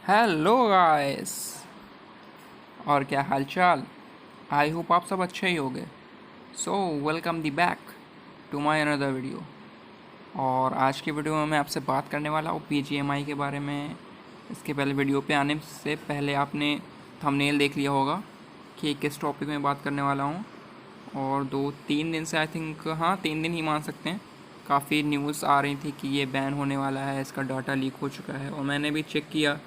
Hello guys. और क्या हालचाल। आई होप आप सब अच्छे ही होंगे। So welcome the back to my another video. और आज की वीडियो में मैं आपसे बात करने वाला हूँ पीजीएमआई के बारे में। इसके पहले वीडियो पे आने से पहले आपने थंबनेल देख लिया होगा कि किस टॉपिक में बात करने वाला हूँ। और 2-3 दिन से आई थिंक, हाँ 3 दिन ही मान सकते हैं, काफ़ी न्यूज़ आ रही थी कि ये बैन होने वाला है, इसका डाटा लीक हो चुका है। और मैंने भी चेक किया।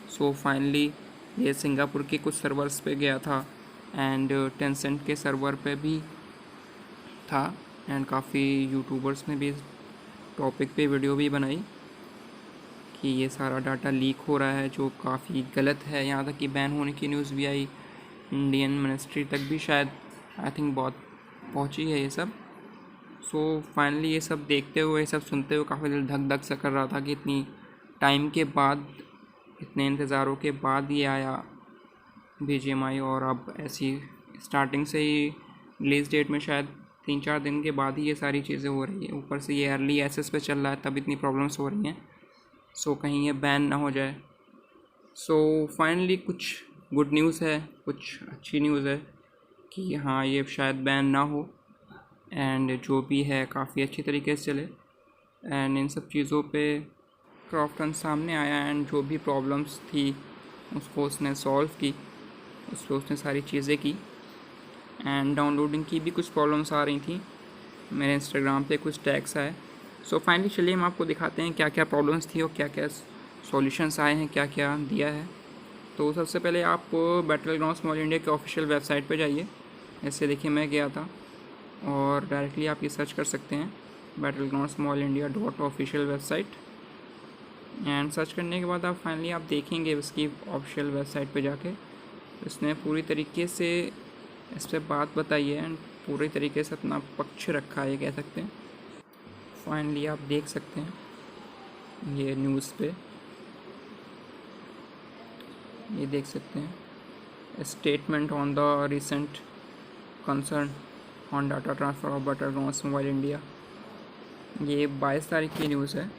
सो फाइनली ये सिंगापुर के कुछ सर्वर्स पे गया था एंड टेंसेंट के सर्वर पे भी था। एंड काफ़ी यूट्यूबर्स ने भी इस टॉपिक पे वीडियो भी बनाई कि ये सारा डाटा लीक हो रहा है, जो काफ़ी गलत है। यहाँ तक कि बैन होने की न्यूज़ भी आई, इंडियन मिनिस्ट्री तक भी शायद आई थिंक बहुत पहुँची है ये सब। सो फाइनली ये सब देखते हुए, ये सब सुनते हुए काफ़ी दिल धक धक सा कर रहा था कि इतनी टाइम के बाद, इतने इंतज़ारों के बाद ये आया बीजीएमआई। और अब ऐसी स्टार्टिंग से ही रिलीज़ डेट में शायद 3-4 दिन के बाद ही ये सारी चीज़ें हो रही है। ऊपर से ये अर्ली एक्सेस पे चल रहा है, तब इतनी प्रॉब्लम्स हो रही हैं। सो कहीं ये बैन ना हो जाए। सो फाइनली कुछ गुड न्यूज़ है, कुछ अच्छी न्यूज़ है कि हाँ ये शायद बैन ना हो एंड जो भी है काफ़ी अच्छी तरीके से चले। एंड इन सब चीज़ों पे क्रॉफ्टन सामने आया एंड जो भी प्रॉब्लम्स थी उसको उसने सॉल्व की, उस पर उसने सारी चीज़ें की। एंड डाउनलोडिंग की भी कुछ प्रॉब्लम्स आ रही थी, मेरे इंस्टाग्राम पे कुछ टैग्स आए। सो फाइनली चलिए हम आपको दिखाते हैं क्या क्या प्रॉब्लम्स थी और क्या क्या सॉल्यूशंस आए हैं, क्या क्या दिया है। तो सबसे पहले आप बैटल ग्राउंड स्मॉल इंडिया के ऑफिशियल वेबसाइट पे जाइए। ऐसे देखिए मैं गया था और डायरेक्टली आप ये सर्च कर सकते हैं battle ground small India dot official website. And search करने के बाद आप फाइनली आप देखेंगे उसकी ऑफिशियल वेबसाइट पे जाके उसने पूरी तरीके से इस पर बात बताई है एंड पूरी तरीके से अपना पक्ष रखा है, ये कह सकते हैं। फाइनली आप देख सकते हैं ये न्यूज़ पे, ये देख सकते हैं statement on the recent concern on data transfer of battle ground mobile India. ये 22 तारीख की न्यूज़ है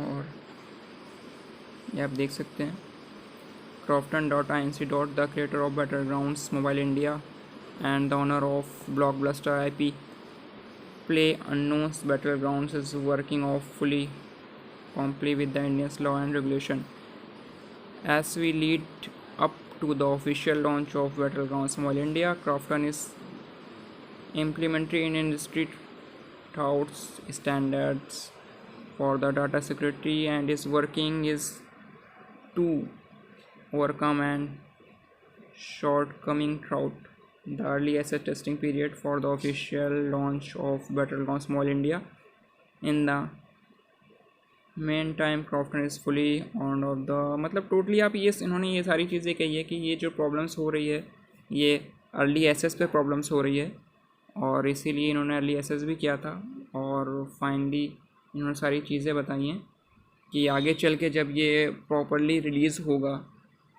और ये आप देख सकते हैं Crofton.inc. the creator of Battlegrounds Mobile India and the owner of Blockbuster IP Play Unknown's Battlegrounds is working off fully comply with the Indian's law and regulation. As we lead up to the official launch of Battlegrounds Mobile India, Crofton is implementing industry touts standards for the data security and is working is to overcome and shortcoming throughout the early access testing period for the official launch of Battleground Small India. In the meantime, Crofton is fully on of the, मतलब totally आप ये इन्होंने ये सारी चीज़ें कही है कि ये जो प्रॉब्लम्स हो रही है ये अर्ली एक्सेस पे प्रॉब्लम्स हो रही है और इसीलिए इन्होंने अर्ली एक्सेस भी किया था। और फाइनली इन्होंने सारी चीज़ें बताई हैं कि आगे चल के जब ये प्रॉपरली रिलीज़ होगा,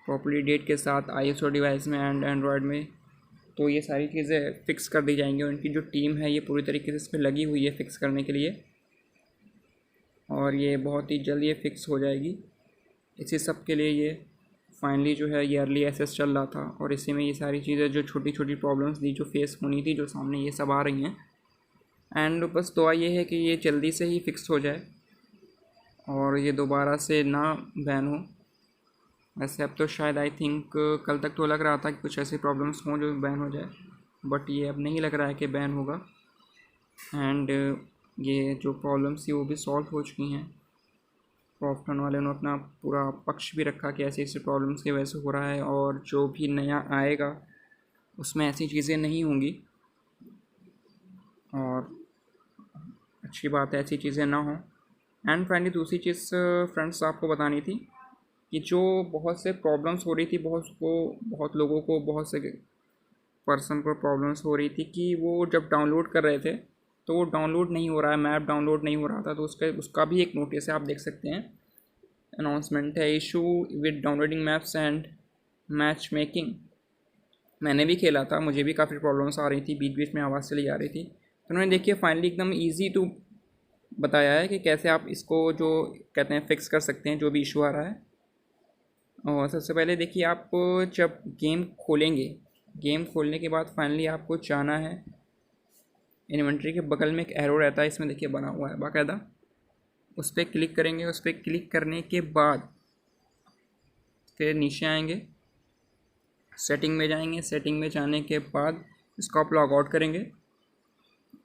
प्रॉपरली डेट के साथ ISO डिवाइस में एंड एंड्रॉयड में, तो ये सारी चीज़ें फ़िक्स कर दी जाएंगी। उनकी जो टीम है ये पूरी तरीके से इस पर लगी हुई है फ़िक्स करने के लिए और ये बहुत ही जल्द ये फ़िक्स हो जाएगी। इसी सब के लिए ये फाइनली जो है ये अर्ली एक्सेस चल रहा था और इसी में ये सारी चीज़ें जो छोटी छोटी प्रॉब्लम्स थी जो फेस होनी थी, जो सामने ये सब आ रही हैं। एंड बस दुआ ये है कि ये जल्दी से ही फ़िक्स हो जाए और ये दोबारा से ना बैन हो। वैसे अब तो शायद आई थिंक कल तक तो लग रहा था कि कुछ ऐसी प्रॉब्लम्स हों जो बैन हो जाए, बट ये अब नहीं लग रहा है कि बैन होगा। एंड ये जो प्रॉब्लम्स थी वो भी सॉल्व हो चुकी हैं। क्रॉफ्टन वाले ने अपना पूरा पक्ष भी रखा कि ऐसी ऐसी प्रॉब्लम्स की वजह से हो रहा है और जो भी नया आएगा उसमें ऐसी चीज़ें नहीं होंगी। और अच्छी बात है ऐसी चीज़ें ना हों। एंड फाइनली दूसरी चीज़ फ्रेंड्स आपको बतानी थी कि जो बहुत से प्रॉब्लम्स हो रही थी, बहुत लोगों को, बहुत से पर्सन को प्रॉब्लम्स हो रही थी कि वो जब डाउनलोड कर रहे थे तो वो डाउनलोड नहीं हो रहा है, मैप डाउनलोड नहीं हो रहा था। तो उसका भी एक नोटिस है, आप देख सकते हैं, अनाउंसमेंट है, issue with downloading maps and match making. मैंने भी खेला था, मुझे भी काफ़ी प्रॉब्लम्स आ रही थी, बीच बीच में आवाज़ चली जा रही थी। तो उन्होंने देखिए फाइनली एकदम ईजी टू बताया है कि कैसे आप इसको जो कहते हैं फिक्स कर सकते हैं जो भी इशू आ रहा है। और सबसे पहले देखिए, आप जब गेम खोलेंगे, गेम खोलने के बाद फाइनली आपको जाना है इन्वेंट्री के बगल में एक एरो रहता है, इसमें देखिए बना हुआ है बाकायदा, उस पर क्लिक करेंगे। उस पर क्लिक करने के बाद फिर नीचे आएंगे, सेटिंग में जाएंगे। सेटिंग में जाने के बाद इसको आप लॉग आउट करेंगे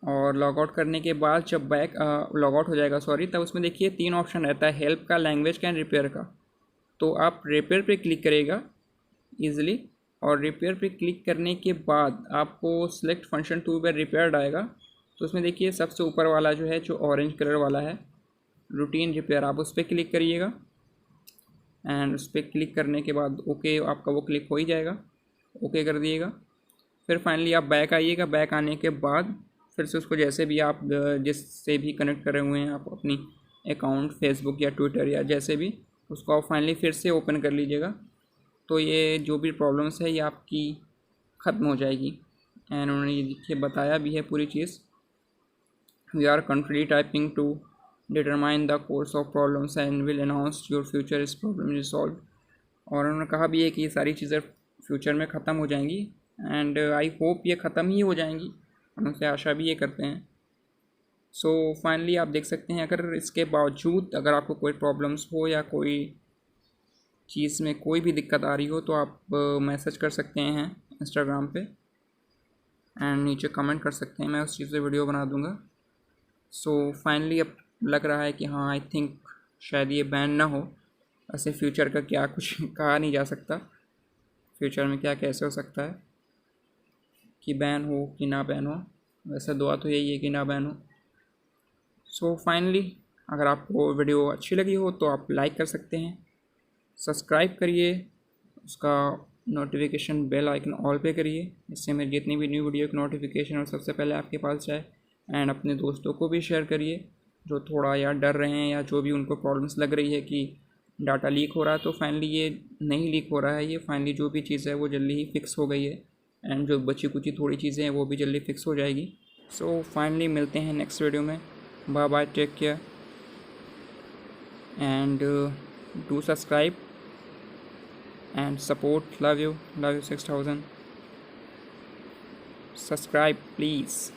और लॉग आउट करने के बाद जब बैक लॉग आउट हो जाएगा सॉरी, तब उसमें देखिए 3 ऑप्शन रहता है, हेल्प का, लैंग्वेज का एंड रिपेयर का। तो आप रिपेयर पे क्लिक करेगा ईजिली, और रिपेयर पे क्लिक करने के बाद आपको select function to be repaired आएगा। तो उसमें देखिए सबसे ऊपर वाला जो है, जो ऑरेंज कलर वाला है, रूटीन रिपेयर, आप उस पर क्लिक करिएगा। एंड उस पर क्लिक करने के बाद ओके आपका वो क्लिक हो ही जाएगा, ओके कर दिएगा। फिर फाइनली आप बैक आइएगा। बैक आने के बाद फिर से उसको जैसे भी आप जिससे भी कनेक्ट करे हुए हैं आप अपनी अकाउंट, फेसबुक या ट्विटर या जैसे भी, उसको आप फाइनली फिर से ओपन कर लीजिएगा। तो ये जो भी प्रॉब्लम्स है ये आपकी ख़त्म हो जाएगी। एंड उन्होंने ये देखिए बताया भी है पूरी चीज़। We are country typing to determine the course of problems and will announce your future is problem resolve. और उन्होंने कहा भी है कि ये सारी चीज़ें फ्यूचर में ख़त्म हो जाएंगी, एंड आई होप ये ख़त्म ही हो जाएंगी, हम उनसे आशा भी ये करते हैं। सो फाइनली आप देख सकते हैं, अगर इसके बावजूद अगर आपको कोई प्रॉब्लम्स हो या कोई चीज़ में कोई भी दिक्कत आ रही हो तो आप मैसेज कर सकते हैं इंस्टाग्राम पे, एंड नीचे कमेंट कर सकते हैं, मैं उस चीज़ पे वीडियो बना दूंगा। सो फाइनली अब लग रहा है कि हाँ, आई थिंक शायद ये बैन ना हो। ऐसे फ्यूचर का क्या कुछ कहा नहीं जा सकता, फ्यूचर में क्या कैसे हो सकता है कि बैन हो कि ना बैन हो। वैसे दुआ तो यही है कि ना बैन हो। सो फाइनली अगर आपको वीडियो अच्छी लगी हो तो आप लाइक कर सकते हैं, सब्सक्राइब करिए, उसका नोटिफिकेशन बेल आइकन ऑल पे करिए, इससे मेरी जितनी भी न्यू वीडियो की नोटिफिकेशन और सबसे पहले आपके पास जाए। एंड अपने दोस्तों को भी शेयर करिए जो थोड़ा या डर रहे हैं या जो भी उनको प्रॉब्लम्स लग रही है कि डाटा लीक हो रहा है। तो फाइनली ये नहीं लीक हो रहा है, ये फाइनली जो भी चीज़ है वो जल्दी ही फिक्स हो गई है, एंड जो बची कुची थोड़ी चीज़ें हैं वो भी जल्दी फिक्स हो जाएगी। सो फाइनली मिलते हैं नेक्स्ट वीडियो में। Bye bye, take care, and do subscribe and support. Love you 6000. Subscribe please.